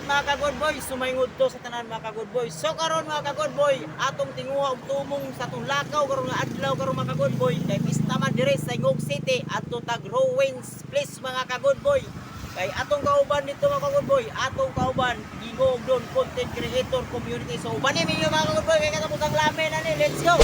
mga ka-good boy, sumayngod to sa tanan mga ka-good boy. So karon mga ka-good boy, atong tinguha og tumong sa atong lakaw karon nga adlaw karon mga ka-good boy. Kay pista man dire sa Ingog City adto tag Rowens Place mga ka-good boy. Kay atong kauban dito mga ka-good boy, atong kauban gingog don content creator community. So uban ni mga ka-good boy kay katapos ang lamen ani. Let's go.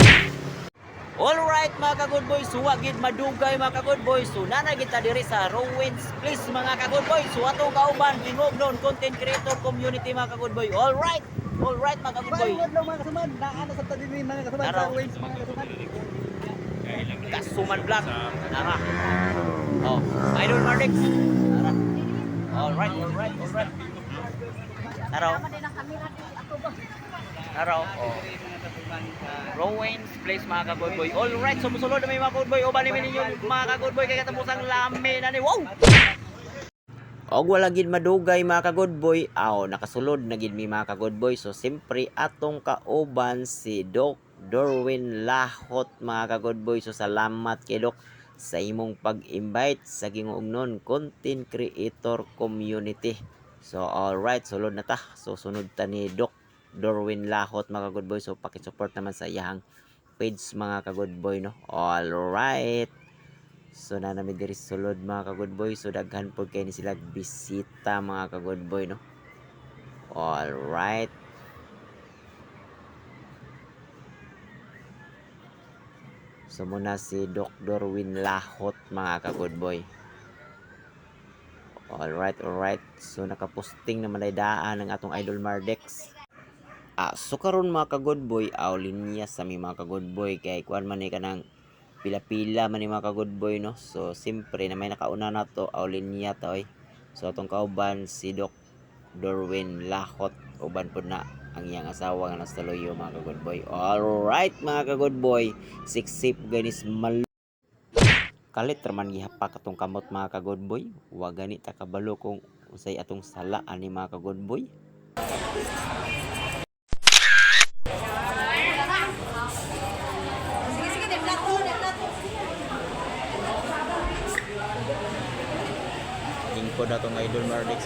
Alright mga ka-good boys, suwa gid madugay mga ka-good boys. So nanay kita diri sa Rowens Place mga ka-good boys. So atong kauban gingog non content creator community mga ka-good boy. Alright mga ka-good boy. Bayad lang mga kasumad, naano sa tadini mga kasumad sa Rowens mga kasumad. Kasuman vlog. Aha. Oh, Idol Mardex. Ara. Alright. Araw. Oh. Rowens Place mga ka-good boy. Alright, so musulod na may mga ka-good boy. O bali ninyo mga ka-good boy kay katapos ang lamin ani. Wow. Og wala gid madugay mga ka-good boy. Aw, nakasulod na gid mi mga ka-good boy. So simpre atong kauban si Doc Dorwin Lahot mga ka-good boy. So salamat kay Doc sa imong pag-invite sa gingugnon content creator community. So alright, sulod na ta. So sunod ta ni Doc Dorwin Lahot mga ka-good boy. So paki-support naman sa iyang page mga ka-good boy no. Alright. So na namin diri sulod mga ka-good boy. So daghan po kayo ni sila bisita mga ka-good boy no. Alright. So muna si Doc Dorwin Lahot mga ka-good boy. Alright. So nakaposting naman ay daan ng atong Idol Mardex. So karon mga ka-good boy, linya sa mi mga ka-good boy kay kuan man ni kanang pila-pila man ni mga ka-good boy no. So simpre na may nakauna na to, linya to oy. So atong kauban si Doc Dorwin Lahot, uban pud na ang iyang asawa nga nasa loyo mga ka-good boy. Alright mga ka-good boy, siksip ganis mal kalit raman gihapak atong kamot mga ka-good boy. Wa gani ta kabalo kung usay atong sala ani mga ka-good boy. Ingko na tong Idol Mardex.